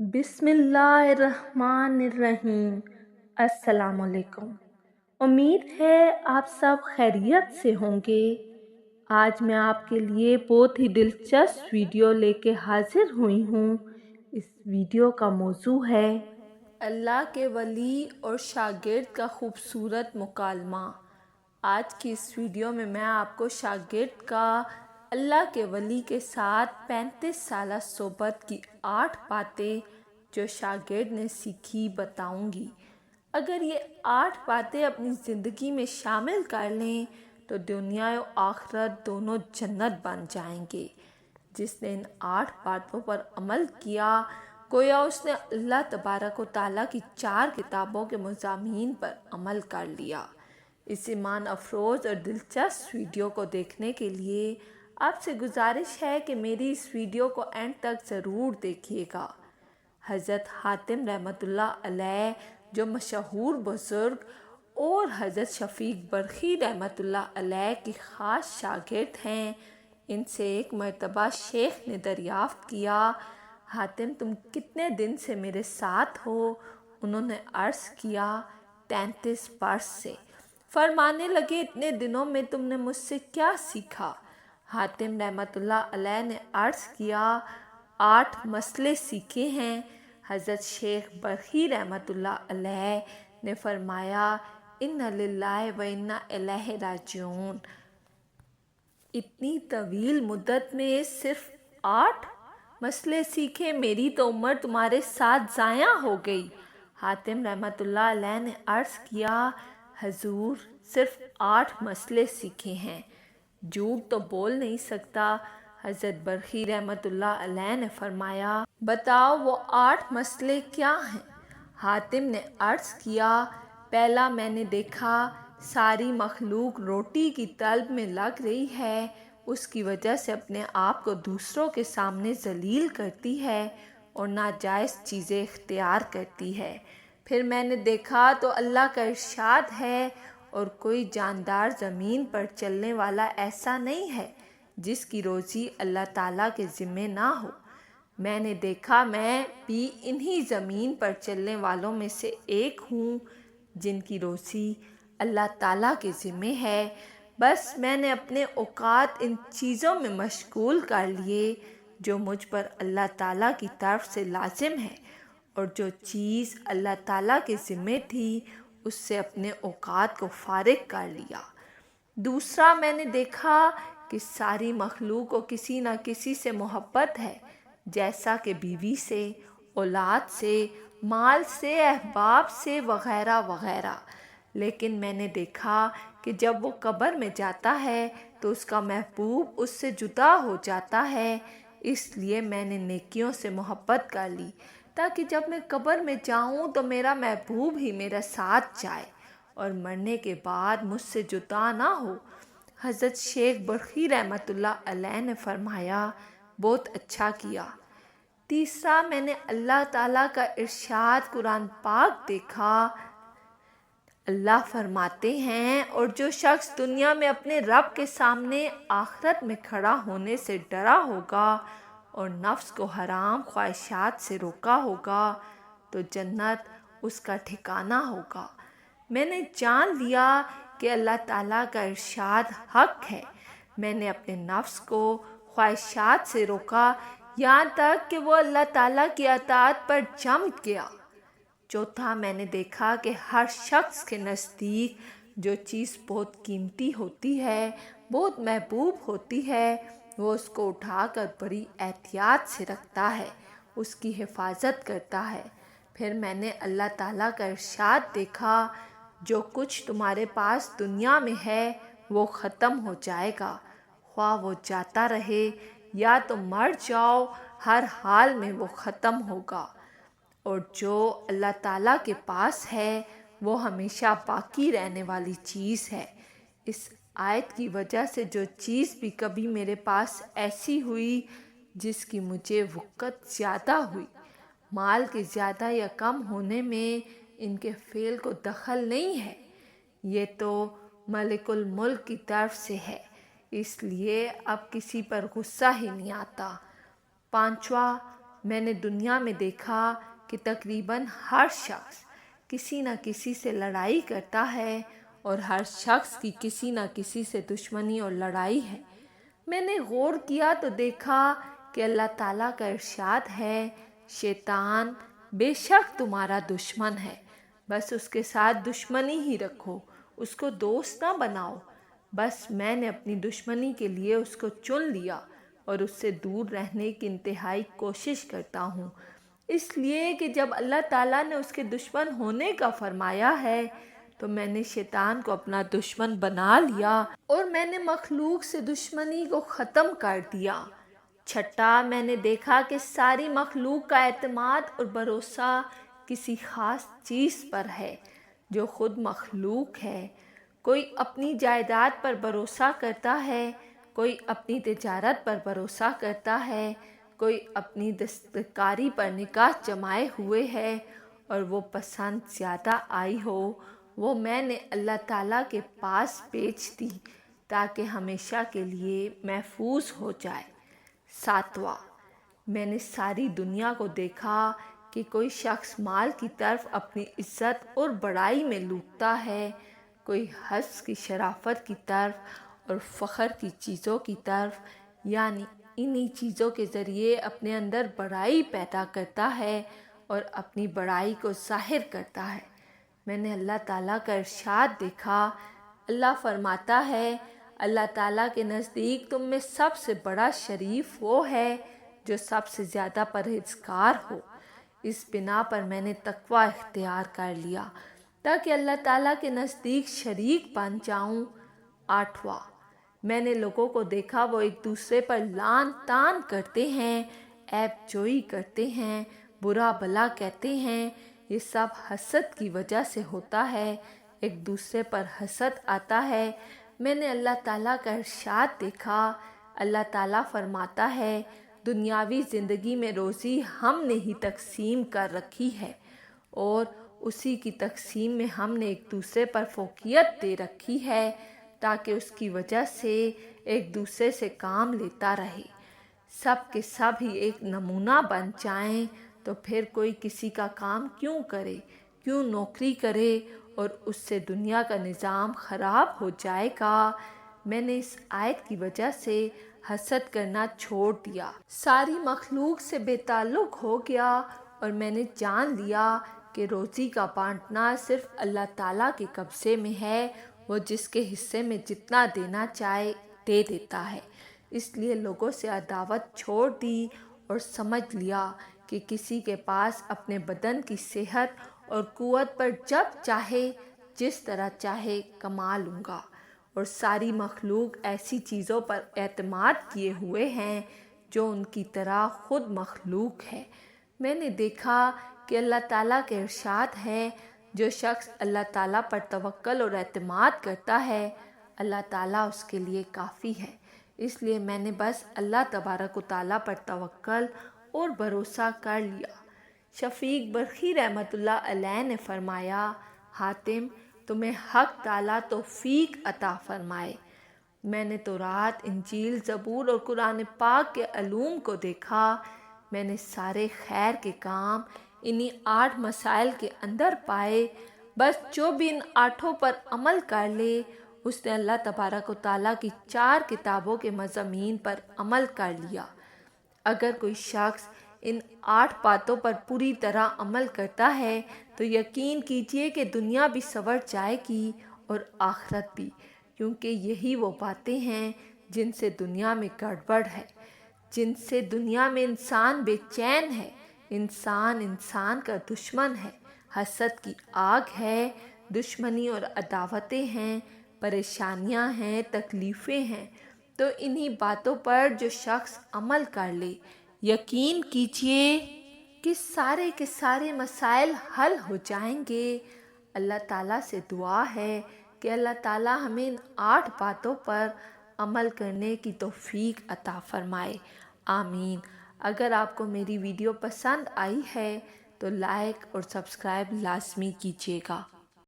بسم اللہ الرحمن الرحیم۔ السلام علیکم۔ امید ہے آپ سب خیریت سے ہوں گے۔ آج میں آپ کے لیے بہت ہی دلچسپ ویڈیو لے کے حاضر ہوئی ہوں۔ اس ویڈیو کا موضوع ہے اللہ کے ولی اور شاگرد کا خوبصورت مکالمہ۔ آج کی اس ویڈیو میں آپ کو شاگرد کا اللہ کے ولی کے ساتھ 35 سالہ صحبت کی 8 باتیں جو شاگرد نے سیکھی بتاؤں گی۔ اگر یہ 8 باتیں اپنی زندگی میں شامل کر لیں تو دنیا و آخرت دونوں جنت بن جائیں گے۔ جس نے ان 8 باتوں پر عمل کیا گویا اس نے اللہ تبارک و تعالیٰ کی 4 کتابوں کے مضامین پر عمل کر لیا۔ اس ایمان افروز اور دلچسپ ویڈیو کو دیکھنے کے لیے آپ سے گزارش ہے کہ میری اس ویڈیو کو اینڈ تک ضرور دیکھیے گا۔ حضرت حاتم رحمۃ اللہ علیہ جو مشہور بزرگ اور حضرت شفیق برقی رحمۃ اللہ علیہ کی خاص شاگرد ہیں، ان سے ایک مرتبہ شیخ نے دریافت کیا، حاتم تم کتنے دن سے میرے ساتھ ہو؟ انہوں نے عرض کیا 33 برس سے۔ فرمانے لگے اتنے دنوں میں تم نے مجھ سے کیا سیکھا؟ حاتم رحمۃ اللہ علیہ نے عرض کیا 8 مسئلے سیکھے ہیں۔ حضرت شیخ برقی رحمۃ اللہ علیہ نے فرمایا اِنَّ لِلَّهِ وَإِنَّا إِلَيْهِ رَاجِعُونَ۔ اتنی طویل مدت میں صرف 8 مسئلے سیکھے، میری تو عمر تمہارے ساتھ ضائع ہو گئی۔ حاتم رحمۃ اللہ علیہ نے عرض کیا حضور صرف 8 مسئلے سیکھے ہیں، جھوٹ تو بول نہیں سکتا۔ حضرت برقی رحمۃ اللہ علیہ نے فرمایا بتاؤ وہ 8 مسئلے کیا ہیں؟ حاتم نے عرض کیا پہلا میں نے دیکھا ساری مخلوق روٹی کی طلب میں لگ رہی ہے، اس کی وجہ سے اپنے آپ کو دوسروں کے سامنے ذلیل کرتی ہے اور ناجائز چیزیں اختیار کرتی ہے۔ پھر میں نے دیکھا تو اللہ کا ارشاد ہے اور کوئی جاندار زمین پر چلنے والا ایسا نہیں ہے جس کی روزی اللہ تعالیٰ کے ذمے نہ ہو۔ میں نے دیکھا میں بھی انہی زمین پر چلنے والوں میں سے ایک ہوں جن کی روزی اللہ تعالیٰ کے ذمے ہے، بس میں نے اپنے اوقات ان چیزوں میں مشغول کر لیے جو مجھ پر اللہ تعالیٰ کی طرف سے لازم ہے، اور جو چیز اللہ تعالیٰ کے ذمے تھی اس سے اپنے اوقات کو فارغ کر لیا۔ دوسرا میں نے دیکھا کہ ساری مخلوق کو کسی نہ کسی سے محبت ہے، جیسا کہ بیوی سے، اولاد سے، مال سے، احباب سے وغیرہ وغیرہ، لیکن میں نے دیکھا کہ جب وہ قبر میں جاتا ہے تو اس کا محبوب اس سے جدا ہو جاتا ہے، اس لیے میں نے نیکیوں سے محبت کر لی تاکہ جب میں قبر میں جاؤں تو میرا محبوب ہی میرا ساتھ جائے اور مرنے کے بعد مجھ سے جدا نہ ہو۔ حضرت شیخ برقی رحمۃ اللہ علیہ نے فرمایا بہت اچھا کیا۔ تیسرا میں نے اللہ تعالیٰ کا ارشاد قرآن پاک دیکھا، اللہ فرماتے ہیں اور جو شخص دنیا میں اپنے رب کے سامنے آخرت میں کھڑا ہونے سے ڈرا ہوگا اور نفس کو حرام خواہشات سے روکا ہوگا تو جنت اس کا ٹھکانہ ہوگا۔ میں نے جان لیا کہ اللہ تعالیٰ کا ارشاد حق ہے، میں نے اپنے نفس کو خواہشات سے روکا یہاں تک کہ وہ اللہ تعالیٰ کی اطاعت پر جم گیا۔ چوتھا میں نے دیکھا کہ ہر شخص کے نزدیک جو چیز بہت قیمتی ہوتی ہے، بہت محبوب ہوتی ہے، وہ اس کو اٹھا کر بڑی احتیاط سے رکھتا ہے، اس کی حفاظت کرتا ہے۔ پھر میں نے اللہ تعالیٰ کا ارشاد دیکھا جو کچھ تمہارے پاس دنیا میں ہے وہ ختم ہو جائے گا، خواہ وہ جاتا رہے یا تو مر جاؤ، ہر حال میں وہ ختم ہوگا، اور جو اللہ تعالیٰ کے پاس ہے وہ ہمیشہ باقی رہنے والی چیز ہے۔ اس آیت کی وجہ سے جو چیز بھی کبھی میرے پاس ایسی ہوئی جس کی مجھے وقت زیادہ ہوئی، مال کے زیادہ یا کم ہونے میں ان کے فعل کو دخل نہیں ہے، یہ تو ملک الملک کی طرف سے ہے، اس لیے اب کسی پر غصہ ہی نہیں آتا۔ پانچواں میں نے دنیا میں دیکھا کہ تقریباً ہر شخص کسی نہ کسی سے لڑائی کرتا ہے اور ہر شخص کی کسی نہ کسی سے دشمنی اور لڑائی ہے۔ میں نے غور کیا تو دیکھا کہ اللہ تعالیٰ کا ارشاد ہے، شیطان بے شک تمہارا دشمن ہے، بس اس کے ساتھ دشمنی ہی رکھو، اس کو دوست نہ بناؤ۔ بس میں نے اپنی دشمنی کے لیے اس کو چن لیا اور اس سے دور رہنے کی انتہائی کوشش کرتا ہوں، اس لیے کہ جب اللہ تعالیٰ نے اس کے دشمن ہونے کا فرمایا ہے تو میں نے شیطان کو اپنا دشمن بنا لیا اور میں نے مخلوق سے دشمنی کو ختم کر دیا۔ چھٹا، میں نے دیکھا کہ ساری مخلوق کا اعتماد اور بھروسہ کسی خاص چیز پر ہے جو خود مخلوق ہے۔ کوئی اپنی جائیداد پر بھروسہ کرتا ہے، کوئی اپنی تجارت پر بھروسہ کرتا ہے، کوئی اپنی دستکاری پر نگاہ جمائے ہوئے ہے، اور وہ پسند زیادہ آئی ہو وہ میں نے اللہ تعالیٰ کے پاس بیچ دی تاکہ ہمیشہ کے لیے محفوظ ہو جائے۔ ساتواں، میں نے ساری دنیا کو دیکھا کہ کوئی شخص مال کی طرف اپنی عزت اور بڑائی میں لوٹتا ہے، کوئی حسب کی شرافت کی طرف اور فخر کی چیزوں کی طرف، یعنی انہی چیزوں کے ذریعے اپنے اندر بڑائی پیدا کرتا ہے اور اپنی بڑائی کو ظاہر کرتا ہے۔ میں نے اللہ تعالیٰ کا ارشاد دیکھا، اللہ فرماتا ہے، اللہ تعالیٰ کے نزدیک تم میں سب سے بڑا شریف وہ ہے جو سب سے زیادہ پرہیزگار ہو۔ اس بنا پر میں نے تقوی اختیار کر لیا تاکہ اللہ تعالیٰ کے نزدیک شریک بن جاؤں۔ آٹھواں، میں نے لوگوں کو دیکھا وہ ایک دوسرے پر لعن طعن کرتے ہیں، عیب جوئی کرتے ہیں، برا بھلا کہتے ہیں۔ یہ سب حسد کی وجہ سے ہوتا ہے، ایک دوسرے پر حسد آتا ہے۔ میں نے اللہ تعالیٰ کا ارشاد دیکھا، اللہ تعالیٰ فرماتا ہے، دنیاوی زندگی میں روزی ہم نے ہی تقسیم کر رکھی ہے اور اسی کی تقسیم میں ہم نے ایک دوسرے پر فوقیت دے رکھی ہے تاکہ اس کی وجہ سے ایک دوسرے سے کام لیتا رہے، سب کے سب ہی ایک نمونہ بن جائیں، تو پھر کوئی کسی کا کام کیوں کرے، کیوں نوکری کرے، اور اس سے دنیا کا نظام خراب ہو جائے گا۔ میں نے اس آیت کی وجہ سے حسد کرنا چھوڑ دیا، ساری مخلوق سے بے تعلق ہو گیا، اور میں نے جان لیا کہ روزی کا بانٹنا صرف اللہ تعالیٰ کے قبضے میں ہے، وہ جس کے حصے میں جتنا دینا چاہے دے دیتا ہے۔ اس لیے لوگوں سے عداوت چھوڑ دی اور سمجھ لیا کہ کسی کے پاس اپنے بدن کی صحت اور قوت پر جب چاہے جس طرح چاہے کما لوں گا، اور ساری مخلوق ایسی چیزوں پر اعتماد کیے ہوئے ہیں جو ان کی طرح خود مخلوق ہے۔ میں نے دیکھا کہ اللہ تعالیٰ کے ارشاد ہے، جو شخص اللہ تعالیٰ پر توکل اور اعتماد کرتا ہے اللہ تعالیٰ اس کے لیے کافی ہے۔ اس لیے میں نے بس اللہ تبارک و تعالیٰ پر توکل اور بھروسہ کر لیا۔ شفیق برقی رحمۃ اللہ علیہ نے فرمایا، حاتم تمہیں حق تعالیٰ توفیق عطا فرمائے۔ میں نے تورات، انجیل، زبور اور قرآن پاک کے علوم کو دیکھا، میں نے سارے خیر کے کام انہی 8 مسائل کے اندر پائے، بس جو بھی ان 8 پر عمل کر لے اس نے اللہ تبارک و تعالیٰ کی 4 کتابوں کے مضامین پر عمل کر لیا۔ اگر کوئی شخص ان 8 باتوں پر پوری طرح عمل کرتا ہے تو یقین کیجئے کہ دنیا بھی سنور جائے گی اور آخرت بھی، کیونکہ یہی وہ باتیں ہیں جن سے دنیا میں گڑبڑ ہے، جن سے دنیا میں انسان بے چین ہے، انسان کا دشمن ہے، حسد کی آگ ہے، دشمنی اور عداوتیں ہیں، پریشانیاں ہیں، تکلیفیں ہیں۔ تو انہی باتوں پر جو شخص عمل کر لے یقین کیجئے کہ سارے کے سارے مسائل حل ہو جائیں گے۔ اللہ تعالیٰ سے دعا ہے کہ اللہ تعالیٰ ہمیں ان 8 باتوں پر عمل کرنے کی توفیق عطا فرمائے، آمین۔ اگر آپ کو میری ویڈیو پسند آئی ہے تو لائک اور سبسکرائب لازمی کیجیے گا۔